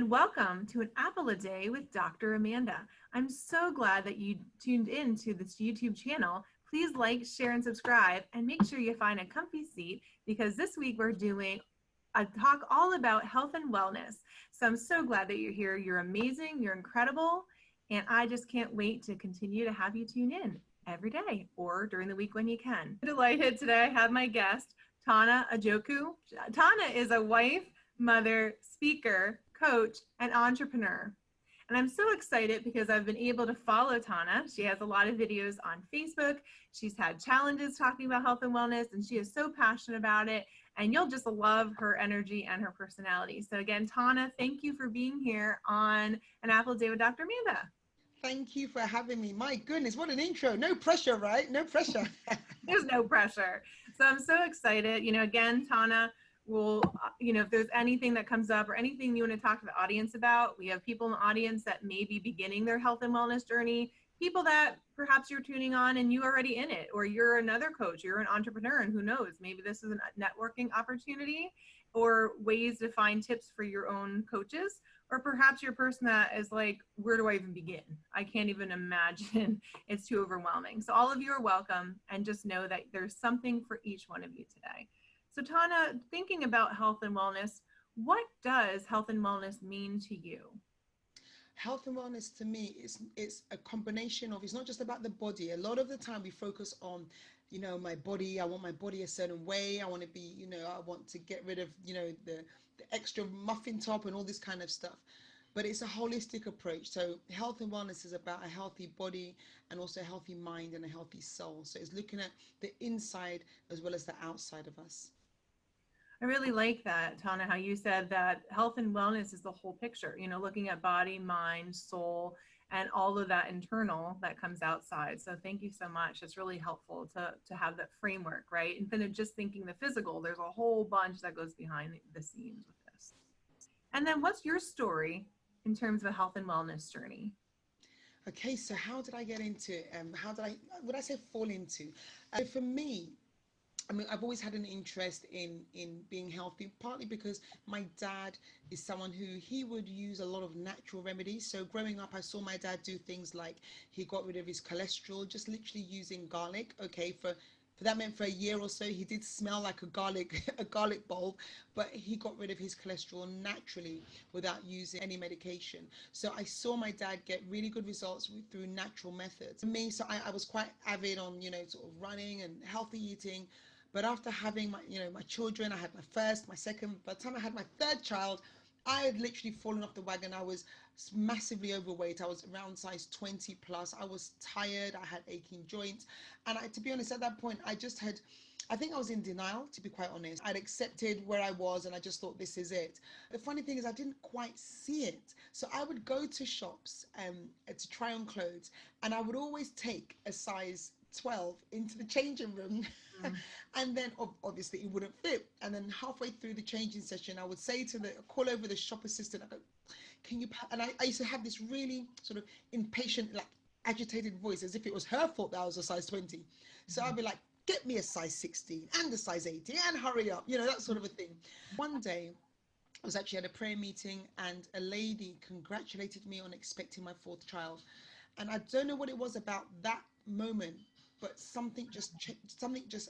and welcome to an apple a day with Dr. Amanda. I'm so glad that you tuned in to this YouTube channel. Please like, share, and subscribe, and make sure you find a comfy seat because this week we're doing a talk all about health and wellness. So I'm so glad that you're here. You're amazing, you're incredible, and I just can't wait to continue to have you tune in every day or during the week when you can. I'm delighted today I have my guest, Tonna Ajoku. Tonna is a wife, mother, speaker, coach, and entrepreneur. And I'm so excited because I've been able to follow Tonna. She has a lot of videos on Facebook. She's had challenges talking about health and wellness, and she is so passionate about it. And you'll just love her energy and her personality. So again, Tonna, thank you for being here on An Apple Day with Dr. Amanda. Thank you for having me. My goodness, what an intro. No pressure, right? No pressure. There's no pressure. So I'm so excited. Again, Tonna, will, if there's anything that comes up or anything you want to talk to the audience about, we have people in the audience that may be beginning their health and wellness journey, people that perhaps you're tuning on and you're already in it, or you're another coach, you're an entrepreneur, and who knows, maybe this is a networking opportunity or ways to find tips for your own coaches. Or perhaps you're a person that is like, where do I even begin? I can't even imagine. It's too overwhelming. So all of you are welcome, and just know that there's something for each one of you today. So Tonna, thinking about health and wellness, what does health and wellness mean to you? Health and wellness to me is it's a combination of, it's not just about the body. A lot of the time we focus on, my body. I want my body a certain way. I want to be, I want to get rid of, the extra muffin top and all this kind of stuff. But it's a holistic approach. So health and wellness is about a healthy body and also a healthy mind and a healthy soul. So it's looking at the inside as well as the outside of us. I really like that, Tonna, how you said that health and wellness is the whole picture, looking at body, mind, soul, and all of that internal that comes outside. So thank you so much. It's really helpful to have that framework, right? Instead of just thinking the physical, there's a whole bunch that goes behind the scenes with this. And then what's your story in terms of a health and wellness journey? Okay, so how did I get into it? Would I say fall into? For me, I've always had an interest in being healthy, partly because my dad is someone who he would use a lot of natural remedies. So growing up, I saw my dad do things like he got rid of his cholesterol, just literally using garlic. Okay, for that meant for a year or so, he did smell like a garlic bulb, but he got rid of his cholesterol naturally without using any medication. So I saw my dad get really good results through natural methods. Me, so I was quite avid on, sort of running and healthy eating. But after having my children, I had my first, my second, by the time I had my third child, I had literally fallen off the wagon. I was massively overweight. I was around size 20 plus. I was tired. I had aching joints. And to be honest, at that point, I think I was in denial, to be quite honest. I'd accepted where I was and I just thought, this is it. The funny thing is I didn't quite see it. So I would go to shops to try on clothes, and I would always take a size 12 into the changing room. And then obviously it wouldn't fit. And then halfway through the changing session, I would say call over the shop assistant, I go, can you, and I used to have this really sort of impatient, like agitated voice, as if it was her fault that I was a size 20. So I'd be like, get me a size 16 and a size 18 and hurry up, that sort of a thing. One day, I was actually at a prayer meeting and a lady congratulated me on expecting my fourth child. And I don't know what it was about that moment, but something just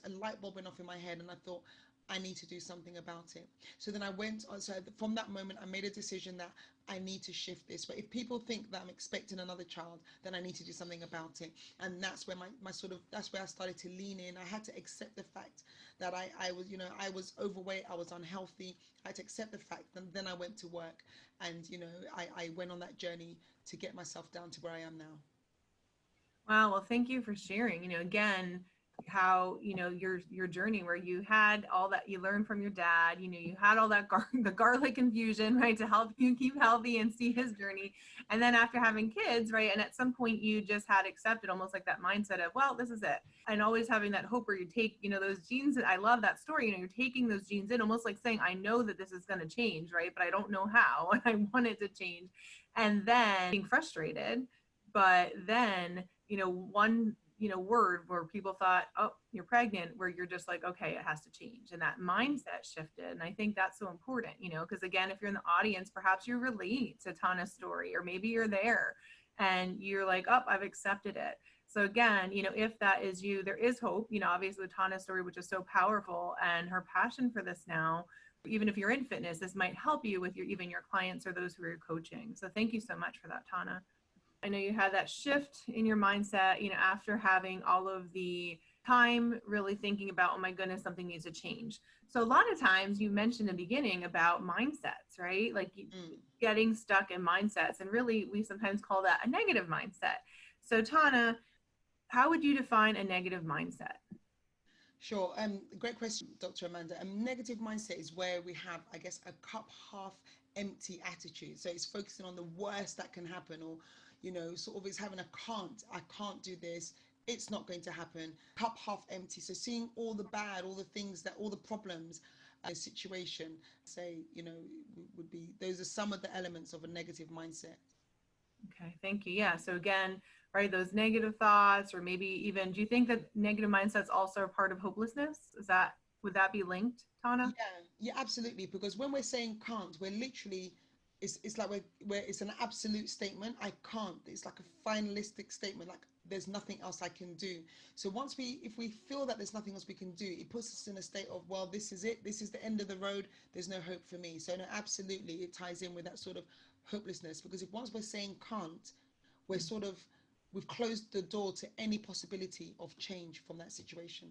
a light bulb went off in my head, and I thought, I need to do something about it. So then I went on. So from that moment, I made a decision that I need to shift this. But if people think that I'm expecting another child, then I need to do something about it. And that's where that's where I started to lean in. I had to accept the fact that I was, I was overweight, I was unhealthy. I had to accept the fact, and then I went to work, and I went on that journey to get myself down to where I am now. Wow. Well, thank you for sharing, again, how, your journey where you had all that you learned from your dad, you had all that the garlic infusion, right, to help you keep healthy and see his journey. And then after having kids, right, and at some point you just had accepted almost like that mindset of, well, this is it. And always having that hope where you take, those genes. I love that story. You're taking those genes in, almost like saying, I know that this is going to change, right, but I don't know how, and I want it to change. And then being frustrated, but then, one word where people thought, oh, you're pregnant, where you're just like, okay, it has to change. And that mindset shifted. And I think that's so important, because again, if you're in the audience, perhaps you relate to Tanna's story, or maybe you're there and you're like, oh, I've accepted it. So again, if that is you, there is hope, obviously with Tanna's story, which is so powerful, and her passion for this now, even if you're in fitness, this might help you with even your clients or those who are coaching. So thank you so much for that, Tonna. I know you had that shift in your mindset, after having all of the time really thinking about, oh my goodness, something needs to change. So a lot of times you mentioned in the beginning about mindsets, right? Like getting stuck in mindsets. And really, we sometimes call that a negative mindset. So Tonna, how would you define a negative mindset? Sure. Great question, Dr. Amanda. Negative mindset is where we have, I guess, a cup half empty attitude. So it's focusing on the worst that can happen, or, sort of it's having I can't do this. It's not going to happen. Cup half empty. So seeing all the bad, all the things all the problems, the situation, say, would be, those are some of the elements of a negative mindset. Okay, thank you. Yeah. So again, right, those negative thoughts, or maybe even, do you think that negative mindsets also are part of hopelessness? Would that be linked, Tonna? Yeah, absolutely. Because when we're saying can't, we're literally, it's like it's an absolute statement. I can't. It's like a finalistic statement. Like there's nothing else I can do. So if we feel that there's nothing else we can do, it puts us in a state of, well, this is it. This is the end of the road. There's no hope for me. So no, absolutely, it ties in with that sort of hopelessness. Because if once we're saying can't, we're sort of we've closed the door to any possibility of change from that situation.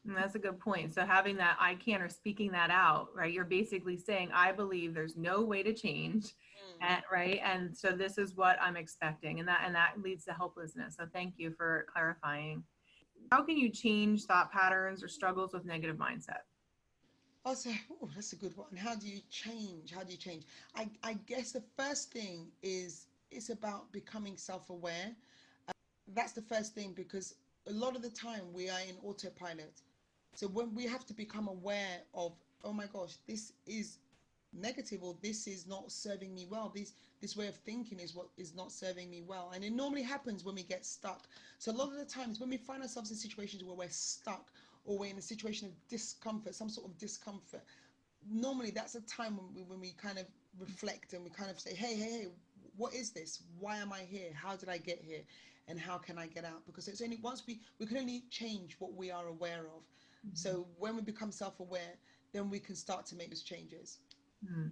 And that's a good point. So having that I can, or speaking that out, right? You're basically saying, I believe there's no way to change. And, right. And so this is what I'm expecting. And that leads to helplessness. So thank you for clarifying. How can you change thought patterns or struggles with negative mindset? Also, oh, that's a good one. How do you change? How do you change? I guess the first thing is it's about becoming self-aware. That's the first thing, because a lot of the time we are in autopilot. So when we have to become aware of, oh my gosh, this is negative, or this is not serving me well. This way of thinking is what is not serving me well. And it normally happens when we get stuck. So a lot of the times when we find ourselves in situations where we're stuck, or we're in a situation of discomfort, some sort of discomfort, normally that's a time when we kind of reflect, and we kind of say, hey, what is this? Why am I here? How did I get here? And how can I get out? Because it's only once we can only change what we are aware of. So when we become self-aware, then we can start to make those changes. Hmm.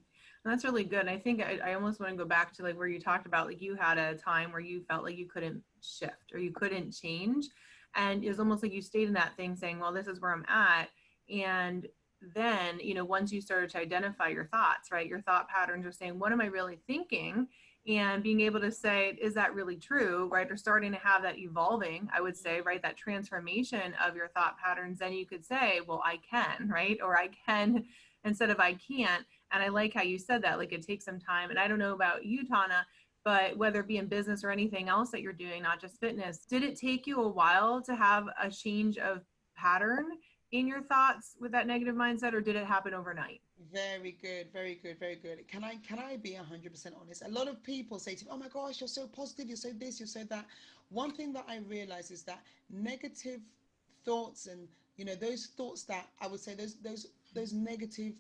That's really good. And I think I almost want to go back to like where you talked about, like you had a time where you felt like you couldn't shift or you couldn't change. And it was almost like you stayed in that thing saying, well, this is where I'm at. And then, once you started to identify your thoughts, right, your thought patterns are saying, what am I really thinking? And being able to say, is that really true, right? Or starting to have that evolving, I would say, right, that transformation of your thought patterns. Then you could say, well, I can, right? Or I can instead of I can't. And I like how you said that, like it takes some time. And I don't know about you, Tonna, but whether it be in business or anything else that you're doing, not just fitness, did it take you a while to have a change of pattern in your thoughts with that negative mindset, or did it happen overnight? Very good, very good, very good. Can I be 100% honest? A lot of people say to me, "Oh my gosh, you're so positive, you're so this, you're so that." One thing that I realize is that negative thoughts, and those thoughts, that I would say, those negative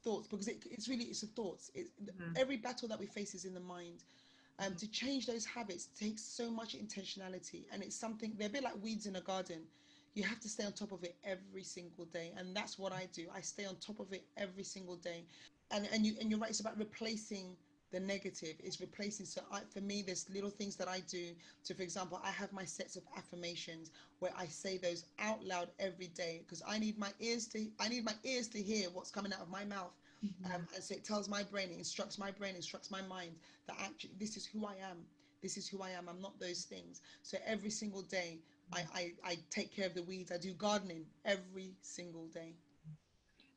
thoughts, because it's a thoughts. Mm-hmm. Every battle that we face is in the mind. To change those habits takes so much intentionality, and it's something, they're a bit like weeds in a garden. You have to stay on top of it every single day, and that's what I do. I stay on top of it every single day. And you're right, it's about replacing the negative. It's replacing. So for me, there's little things that I do. So for example, I have my sets of affirmations where I say those out loud every day, because I need my ears to hear what's coming out of my mouth. Mm-hmm. And so it tells my brain, it instructs my brain, instructs my mind that actually this is who I am. This is who I am. I'm not those things. So every single day, I take care of the weeds. I do gardening every single day.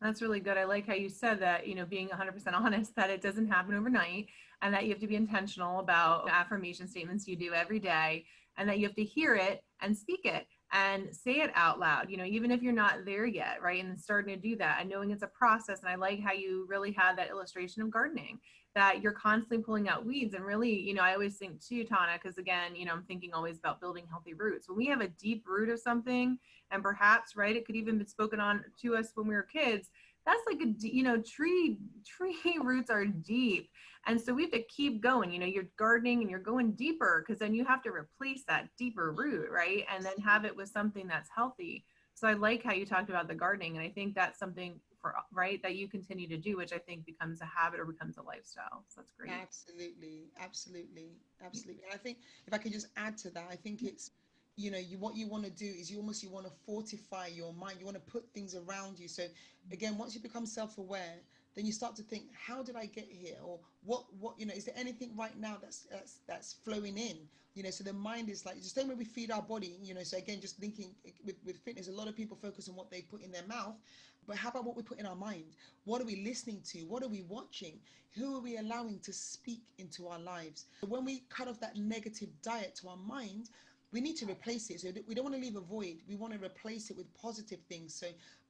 That's really good. I like how you said that, being 100% honest, that it doesn't happen overnight, and that you have to be intentional about affirmation statements you do every day, and that you have to hear it and speak it. and say it out loud, even if you're not there yet, right? And starting to do that and knowing it's a process. And I like how you really had that illustration of gardening, that you're constantly pulling out weeds. And really, I always think too, Tana, because again, I'm thinking always about building healthy roots. When we have a deep root of something, and perhaps, right, it could even be spoken on to us when we were kids. That's like tree roots are deep. And so we have to keep going. You're gardening and you're going deeper, because then you have to replace that deeper root, right? And then have it with something that's healthy. So I like how you talked about the gardening. And I think that's something right, that you continue to do, which I think becomes a habit or becomes a lifestyle. So that's great. Absolutely, absolutely, absolutely. And I think if I could just add to that, I think it's, you what you want to do is you want to fortify your mind. You want to put things around you. So again, once you become self-aware, then you start to think, how did I get here? Or what, is there anything right now that's flowing in? So the mind is like, the same way we feed our body, so again, just thinking with fitness, a lot of people focus on what they put in their mouth, but how about what we put in our mind? What are we listening to? What are we watching? Who are we allowing to speak into our lives? When we cut off that negative diet to our mind, we need to replace it. So we don't want to leave a void. We want to replace it with positive things. So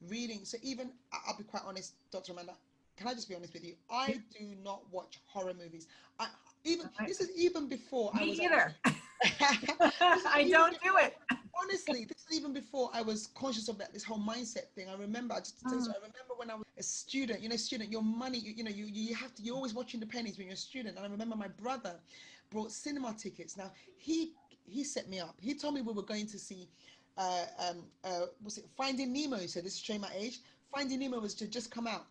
reading. So even, I'll be quite honest, Dr. Amanda, can I just be honest with you? I do not watch horror movies. I even Right. This is even before I Me was either. this is I even don't do it. honestly, this is even before I was conscious of that, this whole mindset thing. I remember, just to tell you, so I remember when I was a student, your money, you have to, you're always watching the pennies when you're a student. And I remember my brother brought cinema tickets. Now, he set me up. He told me we were going to see, was it Finding Nemo? So this is showing my age. Finding Nemo was to just come out.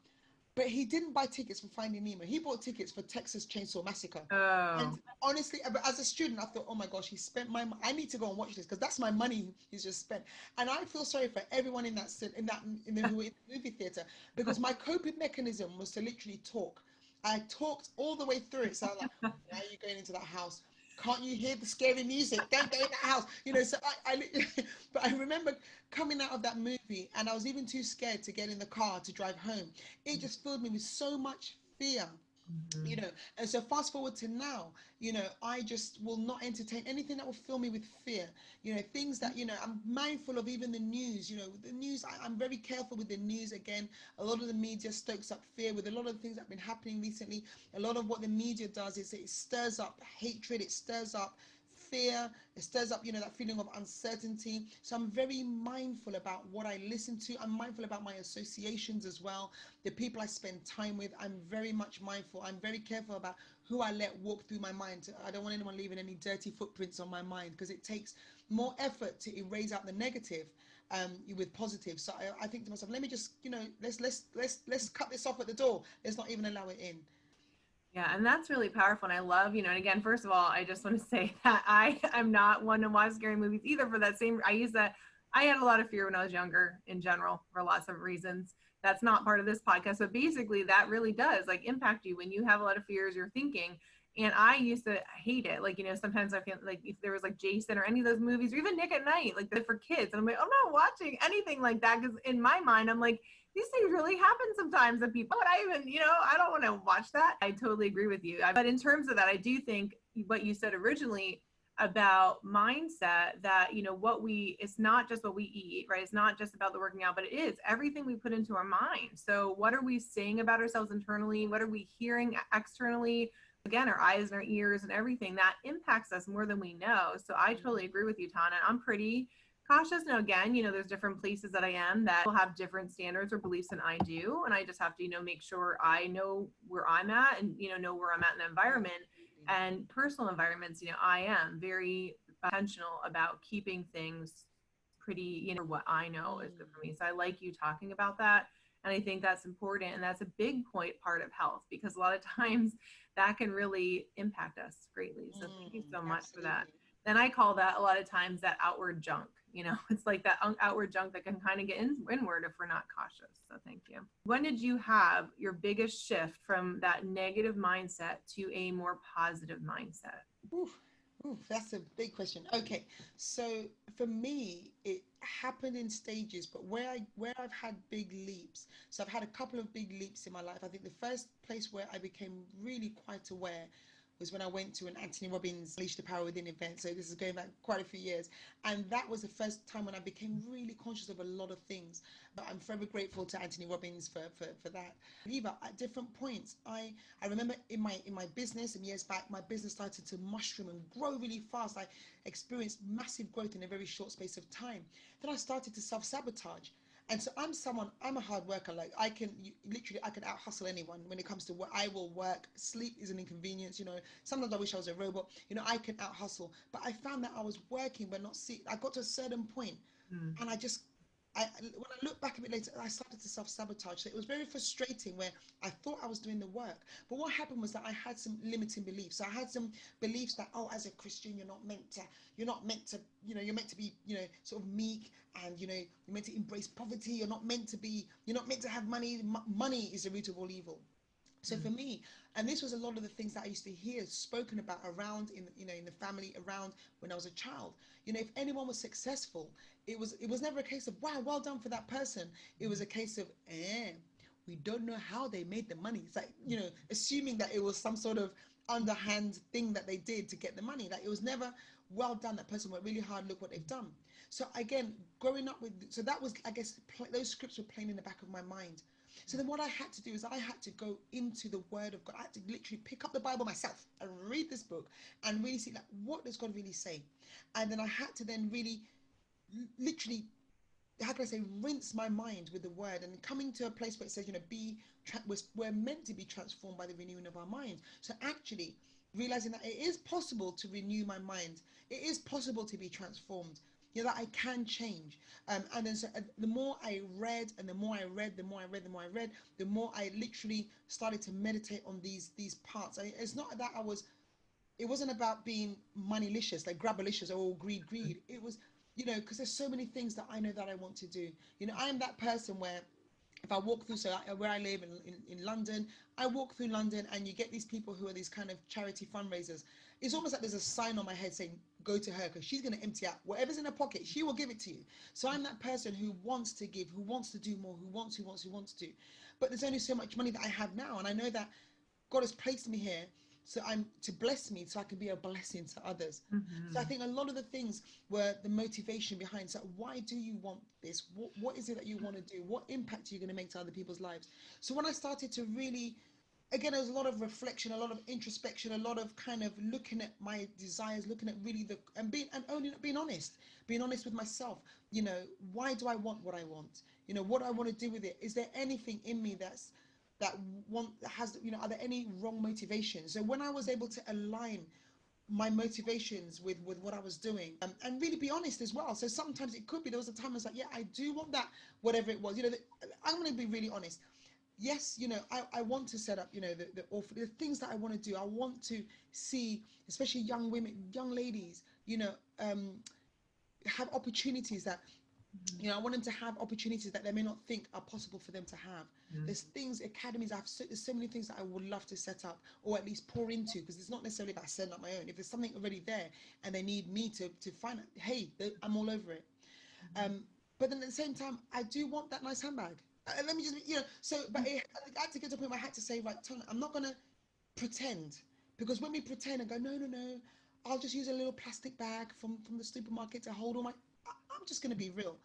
But he didn't buy tickets for Finding Nemo. He bought tickets for Texas Chainsaw Massacre. And Oh, honestly, as a student, I thought, oh my gosh, he spent I need to go and watch this because that's my money he's just spent. And I feel sorry for everyone who were in the movie theater, because my coping mechanism was to literally talk. I talked all the way through it. So I'm like, why are you going into that house? Can't you hear the scary music? Don't go in that house. So but I remember coming out of that movie, and I was even too scared to get in the car to drive home. It just filled me with so much fear, you mhm. know and so fast forward to now, I just will not entertain anything that will fill me with fear. Things that, I'm mindful of. Even the news, the news, I'm very careful with the news. Again, a lot of the media stokes up fear. With a lot of the things that have been happening recently, a lot of what the media does is it stirs up hatred, it stirs up fear, it stirs up, that feeling of uncertainty. So I'm very mindful about what I listen to. I'm mindful about my associations as well, the people I spend time with. I'm very much mindful. I'm very careful about who I let walk through my mind. I don't want anyone leaving any dirty footprints on my mind, because it takes more effort to erase out the negative, with positive. So I think to myself, let me just, let's cut this off at the door. Let's not even allow it in. Yeah, and that's really powerful. And I love, and again, first of all, I just want to say that I am not one to watch scary movies either, for that same, I had a lot of fear when I was younger in general for lots of reasons. That's not part of this podcast. But basically that really does like impact you when you have a lot of fears, you're thinking. And I used to hate it. Like, sometimes I feel like if there was like Jason or any of those movies, or even Nick at Night, like they're for kids. And I'm like, I'm not watching anything like that, because in my mind, I'm like, these things really happen sometimes to people. But I even, I don't want to watch that. I totally agree with you. But in terms of that, I do think what you said originally about mindset, that, it's not just what we eat, right? It's not just about the working out, but it is everything we put into our mind. So what are we saying about ourselves internally? What are we hearing externally? Again, our eyes and our ears and everything that impacts us more than we know. So I totally agree with you, Tana. I'm pretty cautious. Now, again, there's different places that I am that will have different standards or beliefs than I do. And I just have to, make sure I know where I'm at, and, know where I'm at in the environment. Absolutely. And personal environments, I am very intentional about keeping things pretty, what I know is good for me. So I like you talking about that. And I think that's important. And that's a big part of health, because a lot of times that can really impact us greatly. So thank you so much for that. Absolutely. And I call that a lot of times that outward junk. It's like that outward junk that can kind of get inward if we're not cautious. So thank you. When did you have your biggest shift from that negative mindset to a more positive mindset? Oof, oof, that's a big question. Okay, so for me, it happened in stages, but where I've had big leaps. So I've had a couple of big leaps in my life. I think the first place where I became really quite aware was when I went to an Anthony Robbins Unleash the Power Within event. So this is going back quite a few years. And that was the first time when I became really conscious of a lot of things. But I'm forever grateful to Anthony Robbins for that. Eva, at different points, I remember in my business, and years back, my business started to mushroom and grow really fast. I experienced massive growth in a very short space of time. Then I started to self-sabotage. And so I'm a hard worker. Like literally, I can out hustle anyone when it comes to what I will work. Sleep is an inconvenience. Sometimes I wish I was a robot. I can out hustle. But I found that I was working, but not see. I got to a certain point, Mm. and when I look back a bit later, I started to self-sabotage. So it was very frustrating where I thought I was doing the work. But what happened was that I had some limiting beliefs. So I had some beliefs that, oh, as a Christian, you're meant to be, sort of meek, and, you're meant to embrace poverty. You're not meant to have money. Money is the root of all evil. So Mm. for me, and this was a lot of the things that I used to hear spoken about around in the family, around when I was a child. If anyone was successful, it was never a case of, wow, well done for that person. It was a case of, we don't know how they made the money. It's like, assuming that it was some sort of underhand thing that they did to get the money. Like, it was never, well done, that person worked really hard, look what they've done. So again, growing up with, so that was, I guess, those scripts were playing in the back of my mind. So then what I had to do is I had to go into the Word of God. I had to literally pick up the Bible myself and read this book and really see, like, what does God really say? And then I had to then really literally, how can I say, rinse my mind with the Word, and coming to a place where it says, we're meant to be transformed by the renewing of our mind. So actually realizing that it is possible to renew my mind, it is possible to be transformed, that I can change. And then, so the more I read, and the more I read, the more I read, the more I read, the more I literally started to meditate on these parts. It's not that it wasn't about being moneylicious, like grabalicious, or greed. It was, because there's so many things that I know that I want to do. I am that person where if I walk through, where I live in London, I walk through London, and you get these people who are these kind of charity fundraisers. It's almost like there's a sign on my head saying, go to her, because she's going to empty out whatever's in her pocket. She will give it to you. So I'm that person who wants to give, who wants to do more, who wants to. But there's only so much money that I have now. And I know that God has placed me here, so I'm to bless me, so I can be a blessing to others. So I Mhm. think a lot of the things were the motivation behind. So why do you want this? What is it that you want to do? What impact are you going to make to other people's lives? So when I started to really, again, there was a lot of reflection, a lot of introspection, a lot of kind of looking at my desires, looking at really being honest with myself. Why do I want what I want? What do I want to do with it? Is there anything in me that has, are there any wrong motivations? So when I was able to align my motivations with what I was doing, and really be honest as well. So sometimes it could be, there was a time I was like, yeah, I do want that, whatever it was. I'm going to be really honest. Yes, I want to set up, the things that I want to do. I want to see, especially young women, young ladies, um, have opportunities that, I want them to have opportunities that they may not think are possible for them to have. Mhm. There's things, academies, there's so many things that I would love to set up, or at least pour into, because it's not necessarily about setting up my own. If there's something already there and they need me to find it, hey, I'm all over it. Um, but then at the same time, I do want that nice handbag. Let me just, I had to get to a point where I had to say, right, Tonna, I'm not going to pretend, because when we pretend and go, no, no, no, I'll just use a little plastic bag from the supermarket to hold all my, I'm just going to be real.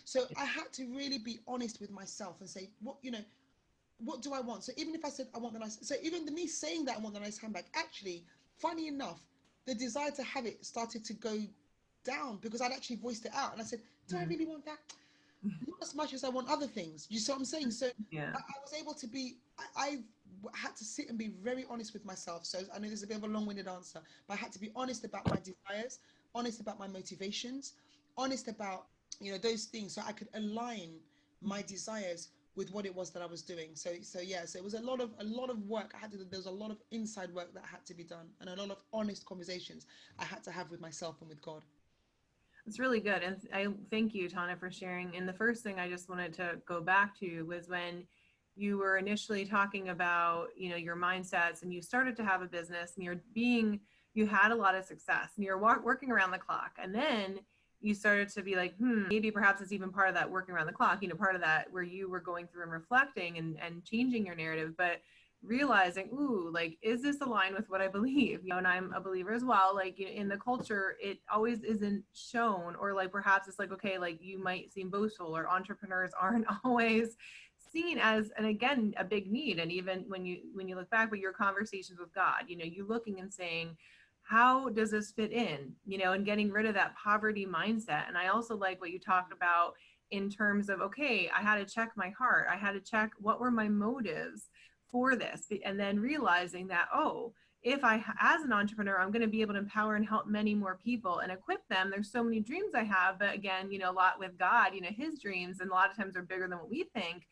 So I had to really be honest with myself and say, what do I want? So even if I said I want the nice, so even me saying that I want the nice handbag, actually, funny enough, the desire to have it started to go down, because I'd actually voiced it out, and I said, do I Mhm. really want that? Not as much as I want other things. You see what I'm saying? So Yeah. I was able to be, I had to sit and be very honest with myself. So I know this is a bit of a long-winded answer, but I had to be honest about my desires, honest about my motivations, honest about, those things, so I could align my desires with what it was that I was doing. So yeah, so it was a lot of work I had to do. There was a lot of inside work that had to be done, and a lot of honest conversations I had to have with myself and with God. It's really good. And I thank you, Tana, for sharing. And the first thing I just wanted to go back to was when you were initially talking about, your mindsets, and you started to have a business, and you had a lot of success, and you're working around the clock. And then you started to be like, maybe perhaps it's even part of that working around the clock, part of that where you were going through and reflecting and changing your narrative. But realizing, ooh, like, is this aligned with what I believe? And I'm a believer as well. Like, in the culture, it always isn't shown, or like perhaps it's like, okay, like you might seem boastful, or entrepreneurs aren't always seen as, and again, a big need. And even when you look back, but your conversations with God, you looking and saying, how does this fit in, and getting rid of that poverty mindset. And I also like what you talked about in terms of, okay, I had to check my heart. I had to check what were my motives for this. And then realizing that, oh, if I, as an entrepreneur, I'm going to be able to empower and help many more people and equip them. There's so many dreams I have, but again, a lot with God, his dreams, and a lot of times are bigger than what we think.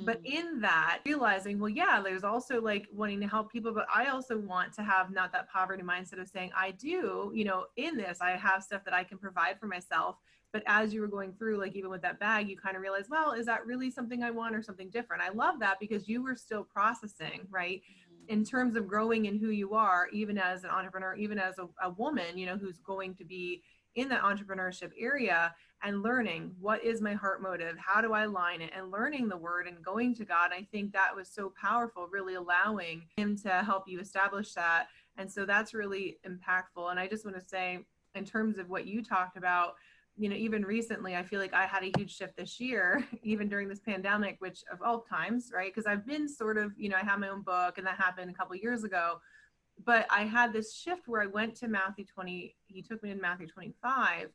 But Mm. in that, realizing, well, yeah, there's also like wanting to help people, but I also want to have not that poverty mindset of saying, I do, in this, I have stuff that I can provide for myself. But as you were going through, like even with that bag, you kind of realize, well, is that really something I want or something different? I love that because you were still processing, right? In terms of growing in who you are, even as an entrepreneur, even as a woman, who's going to be in that entrepreneurship area, and learning what is my heart motive, how do I align it, and learning the word and going to God. I think that was so powerful, really allowing him to help you establish that. And so that's really impactful. And I just want to say, in terms of what you talked about, even recently, I feel like I had a huge shift this year, even during this pandemic, which of all times, right? Because I've been sort of, I have my own book, and that happened a couple of years ago. But I had this shift where I went to Matthew 20, he took me to Matthew 25,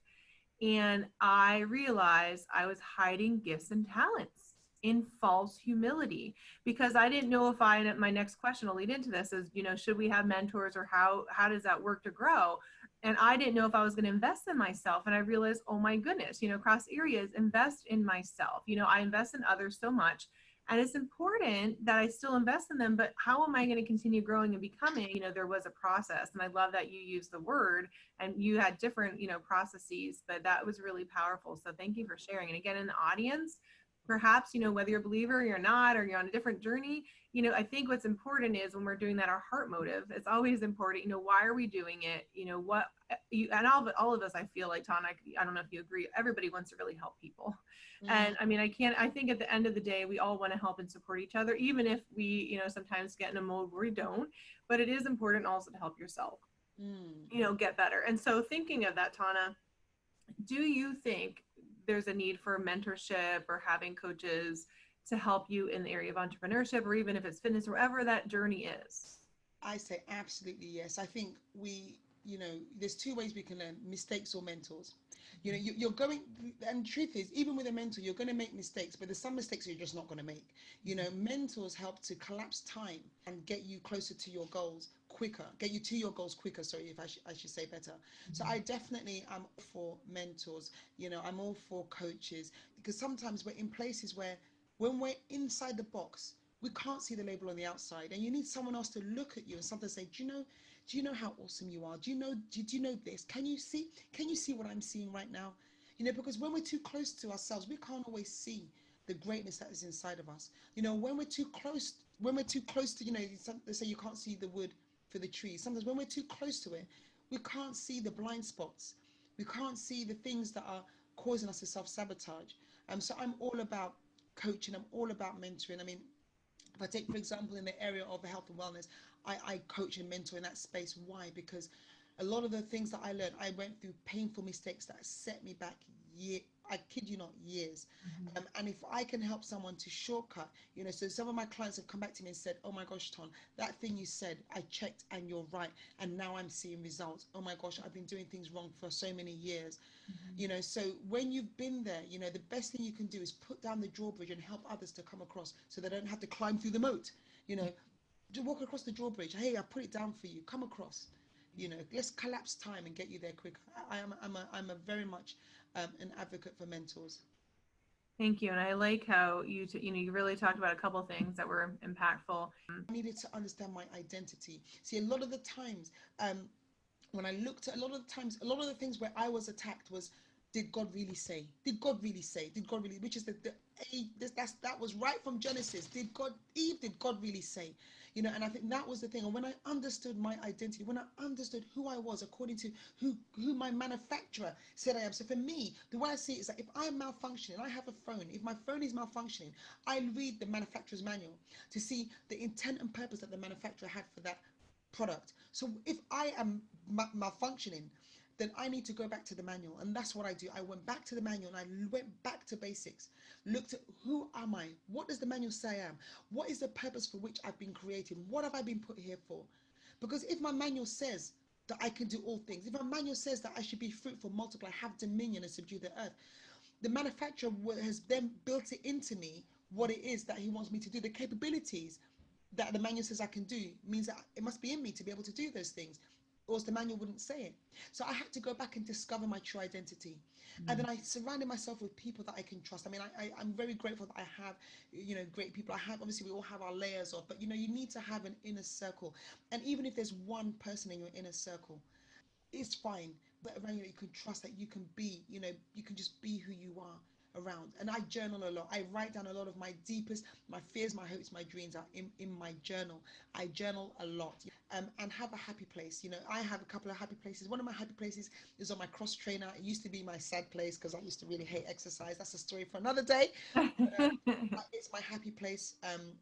and I realized I was hiding gifts and talents in false humility, because I didn't know if my next question will lead into this is, should we have mentors, or how does that work to grow? And I didn't know if I was going to invest in myself. And I realized, oh my goodness, across areas, invest in myself. I invest in others so much. And it's important that I still invest in them, but how am I going to continue growing and becoming? There was a process. And I love that you use the word, and you had different, processes, but that was really powerful. So thank you for sharing. And again, in the audience, perhaps, whether you're a believer or you're not, or you're on a different journey, I think what's important is when we're doing that, our heart motive, it's always important, why are we doing it? What you, and all of us, I feel like, Tonna, I don't know if you agree, everybody wants to really help people. Mm. And I mean, I think at the end of the day, we all want to help and support each other, even if we, sometimes get in a mode where we don't, but it is important also to help yourself, Mm. get better. And so thinking of that, Tonna, do you think there's a need for mentorship or having coaches to help you in the area of entrepreneurship, or even if it's fitness, wherever that journey is? I say absolutely yes. I think there's two ways we can learn: mistakes or mentors. You're going, and truth is, even with a mentor, you're going to make mistakes, but there's some mistakes you're just not going to make. Mentors help to collapse time and get you closer to your goals quicker, get you to your goals quicker. Sorry, if I should say better. So I definitely am all for mentors. I'm all for coaches, because sometimes we're in places where, when we're inside the box, we can't see the label on the outside, and you need someone else to look at you and sometimes say, do you know how awesome you are? Do you know this? Can you see what I'm seeing right now? Because when we're too close to ourselves, we can't always see the greatness that is inside of us. When we're too close to, they say you can't see the wood for the trees. Sometimes when we're too close to it, we can't see the blind spots. We can't see the things that are causing us to self-sabotage. So I'm all about coaching. I'm all about mentoring. I mean, if I take, for example, in the area of health and wellness, I coach and mentor in that space. Why? Because a lot of the things that I learned, I went through painful mistakes that set me back I kid you not, years. And if I can help someone to shortcut, so some of my clients have come back to me and said, oh my gosh, Ton, that thing you said, I checked and you're right. And now I'm seeing results. Oh my gosh, I've been doing things wrong for so many years. So when you've been there, the best thing you can do is put down the drawbridge and help others to come across, so they don't have to climb through the moat. you know to walk across the drawbridge. Hey, I put it down for you, come across. Let's collapse time and get you there quicker. I'm a very much an advocate for mentors. Thank you. And I like how you really talked about a couple things that were impactful. I needed to understand my identity. See, a lot of the times, when I looked at, a lot of the times, a lot of the things where I was attacked was, did God really say? Did God really say? Did God really? Which is the that was right from Genesis. Did God really say? And I think that was the thing. And when I understood my identity, when I understood who I was according to who my manufacturer said I am. So for me, the way I see it is that if I'm malfunctioning, I have a phone. If my phone is malfunctioning, I read the manufacturer's manual to see the intent and purpose that the manufacturer had for that product. So if I am malfunctioning, then I need to go back to the manual. And that's what I do. I went back to the manual and I went back to basics, looked at who am I? What does the manual say I am? What is the purpose for which I've been created? What have I been put here for? Because if my manual says that I can do all things, if my manual says that I should be fruitful, multiply, have dominion, and subdue the earth, the manufacturer has then built it into me what it is that he wants me to do. The capabilities that the manual says I can do means that it must be in me to be able to do those things, or else the manual wouldn't say it. So I had to go back and discover my true identity. And then I surrounded myself with people that I can trust. I mean, I'm very grateful that I have, great people. I have, obviously, we all have our layers of, but, you need to have an inner circle. And even if there's one person in your inner circle, it's fine. But around you, you can trust that you can be, you can just be who you are around. And I journal a lot. I write down a lot of my deepest, my fears, my hopes, my dreams are in my journal. I journal a lot. And have a happy place. I have a couple of happy places. One of my happy places is on my cross trainer. It used to be my sad place because I used to really hate exercise. That's a story for another day. It's my happy place.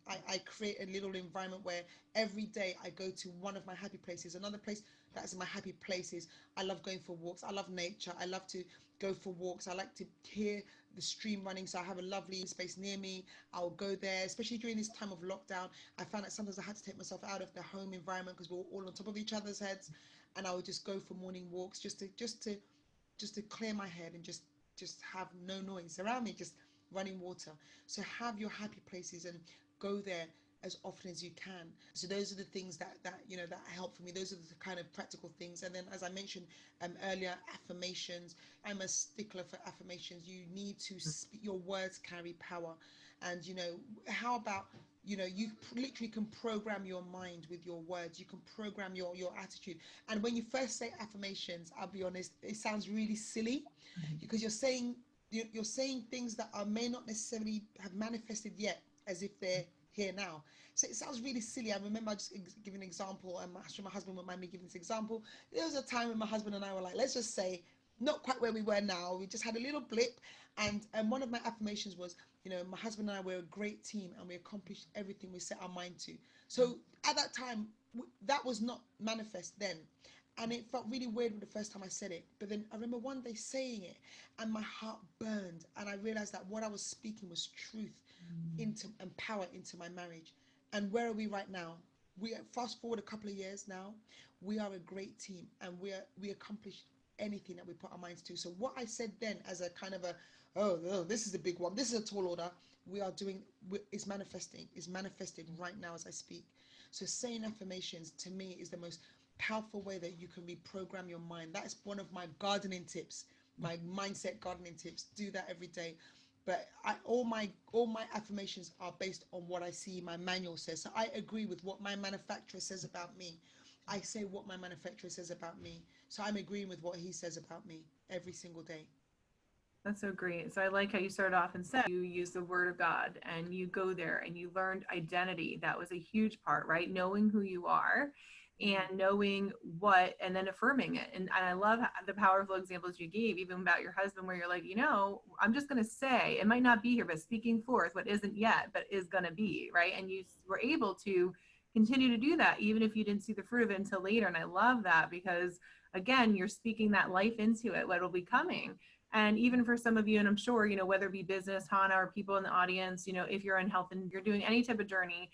I create a little environment where every day I go to one of my happy places. Another place that's my happy places. I love going for walks. I love nature. I love to go for walks. I like to hear the stream running. So I have a lovely space near me. I'll go there, especially during this time of lockdown. I found that sometimes I had to take myself out of the home environment because we were all on top of each other's heads, and I would just go for morning walks just to clear my head and just have no noise around me, just running water. So have your happy places and go there as often as you can. So those are the things that help for me. Those are the kind of practical things. And then, as I mentioned earlier, affirmations. I'm a stickler for affirmations. You need to speak. Your words carry power. And how about you literally can program your mind with your words. You can program your attitude. And when you first say affirmations, I'll be honest, it sounds really silly because you're saying things that may not necessarily have manifested yet, as if they're here now. So it sounds really silly. I remember, I just give an example, and I'm sure my husband won't mind me giving this example. There was a time when my husband and I were like, let's just say, not quite where we were now. We just had a little blip, and one of my affirmations was, my husband and I were a great team, and we accomplished everything we set our mind to. So at that time, that was not manifest then, and it felt really weird the first time I said it. But then I remember one day saying it, and my heart burned, and I realized that what I was speaking was truth into and power into my marriage. And where are we right now? We fast forward a couple of years now. We are a great team, and we accomplish anything that we put our minds to. So what I said then, as a kind of oh, this is a big one, this is a tall order, we are doing is manifested right now as I speak. So saying affirmations to me is the most powerful way that you can reprogram your mind. That is one of my gardening tips, my mindset gardening tips. Do that every day. But all my affirmations are based on what I see my manual says. So I agree with what my manufacturer says about me. I say what my manufacturer says about me. So I'm agreeing with what he says about me every single day. That's so great. So I like how you started off and said you use the word of God and you go there and you learned identity. That was a huge part, right? Knowing who you are and knowing what, and then affirming it. And I love the powerful examples you gave, even about your husband, where you're like, I'm just going to say, it might not be here, but speaking forth what isn't yet, but is going to be, right? And you were able to continue to do that, even if you didn't see the fruit of it until later. And I love that because, again, you're speaking that life into it, what will be coming. And even for some of you, and I'm sure, whether it be business, Hannah, or people in the audience, if you're in health and you're doing any type of journey,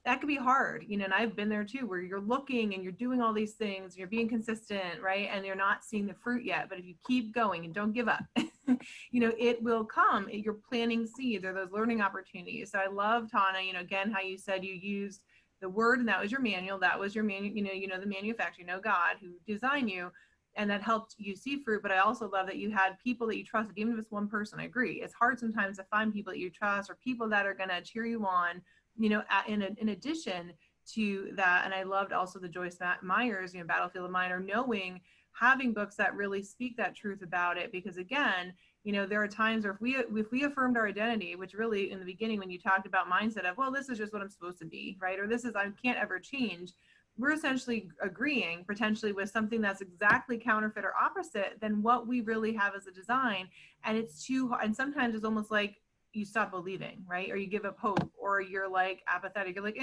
that could be hard, and I've been there too, where you're looking and you're doing all these things, you're being consistent, right? And you're not seeing the fruit yet. But if you keep going and don't give up, it will come. You're planting seeds or those learning opportunities. So I love, Tonna, again, how you said you used the word, and that was your manual. That was your manual, the manufacturer, God who designed you. And that helped you see fruit. But I also love that you had people that you trusted, even if it's one person. I agree. It's hard sometimes to find people that you trust or people that are going to cheer you on, in addition to that. And I loved also the Joyce Meyer's, Battlefield of Mind, or knowing, having books that really speak that truth about it. Because again, There are times where if we affirmed our identity, which really in the beginning when you talked about mindset of, well, this is just what I'm supposed to be, right? Or this is, I can't ever change. We're essentially agreeing potentially with something that's exactly counterfeit or opposite than what we really have as a design. And it's too hard. And sometimes it's almost like you stop believing, right? Or you give up hope, or you're like apathetic. You're like,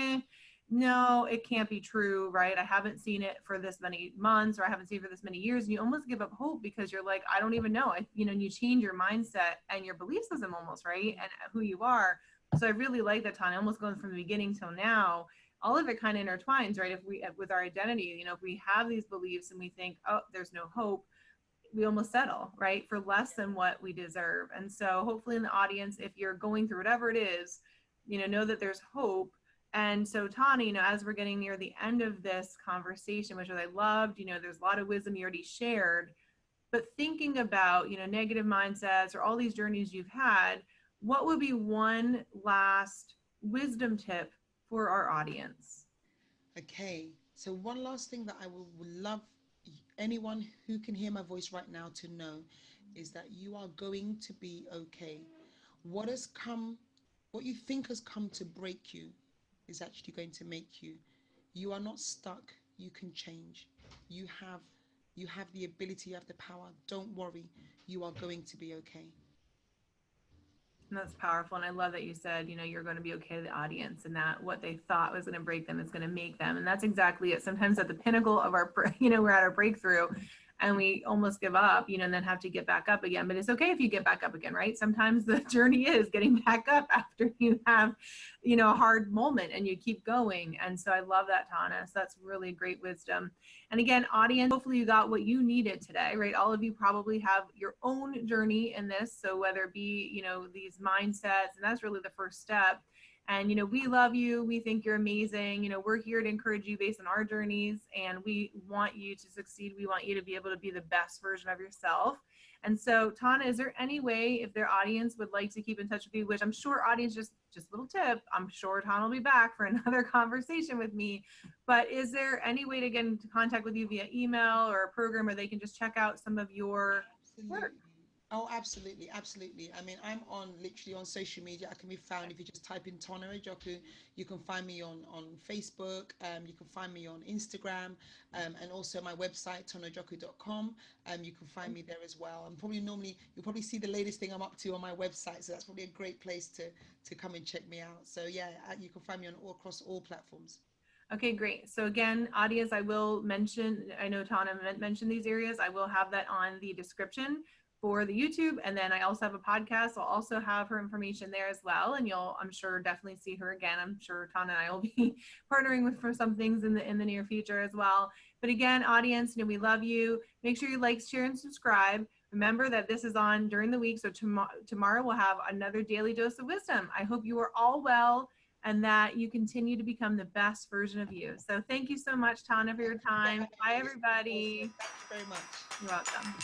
no, it can't be true, right? I haven't seen it for this many months, or I haven't seen it for this many years. And you almost give up hope because you're like, I don't even know. And you change your mindset and your belief system almost, right? And who you are. So I really like that, Tanya, almost going from the beginning till now. All of it kind of intertwines, right? If we, with our identity, if we have these beliefs and we think, oh, there's no hope, we almost settle, right, for less than what we deserve. And so hopefully in the audience, if you're going through whatever it is, know that there's hope. And so Tani, as we're getting near the end of this conversation, which I loved, there's a lot of wisdom you already shared, but thinking about, negative mindsets or all these journeys you've had, what would be one last wisdom tip for our audience? Okay, so one last thing that I would love anyone who can hear my voice right now to know is that you are going to be okay. What has come, what you think has come to break you is actually going to make you. You are not stuck. You can change. You have you have the ability, you have the power. Don't worry. You are going to be okay. And that's powerful. And I love that you said, you're going to be okay to the audience, and that what they thought was going to break them is going to make them. And that's exactly it. Sometimes at the pinnacle of our, we're at our breakthrough and we almost give up, and then have to get back up again. But it's okay if you get back up again, right? Sometimes the journey is getting back up after you have, a hard moment, and you keep going. And so I love that, Tana. So that's really great wisdom. And again, audience, hopefully you got what you needed today, right? All of you probably have your own journey in this. So whether it be, these mindsets, and that's really the first step. And, we love you. We think you're amazing. We're here to encourage you based on our journeys, and we want you to succeed. We want you to be able to be the best version of yourself. And so, Tana, is there any way, if their audience would like to keep in touch with you, which I'm sure audience, just a little tip, I'm sure Tana will be back for another conversation with me, but is there any way to get into contact with you via email or a program where they can just check out some of your Absolutely. work? Oh, absolutely, absolutely. I mean, I'm on literally on social media. I can be found if you just type in Tonna Ajoku. You can find me on Facebook. You can find me on Instagram, and also my website tonnajoku.com. You can find me there as well. And probably normally you'll probably see the latest thing I'm up to on my website. So that's probably a great place to come and check me out. So yeah, you can find me on all across all platforms. Okay, great. So again, audience, I will mention, I know Tana mentioned these areas. I will have that on the description for the YouTube. And then I also have a podcast. I'll also have her information there as well. And you'll, I'm sure, definitely see her again. I'm sure Tana and I will be partnering with for some things in the near future as well. But again, audience, we love you. Make sure you like, share, and subscribe. Remember that this is on during the week. So tomorrow we'll have another daily dose of wisdom. I hope you are all well, and that you continue to become the best version of you. So thank you so much, Tana, for your Thank you for time. having Bye, me. This has been awesome. everybody. Thank you very much. You're welcome.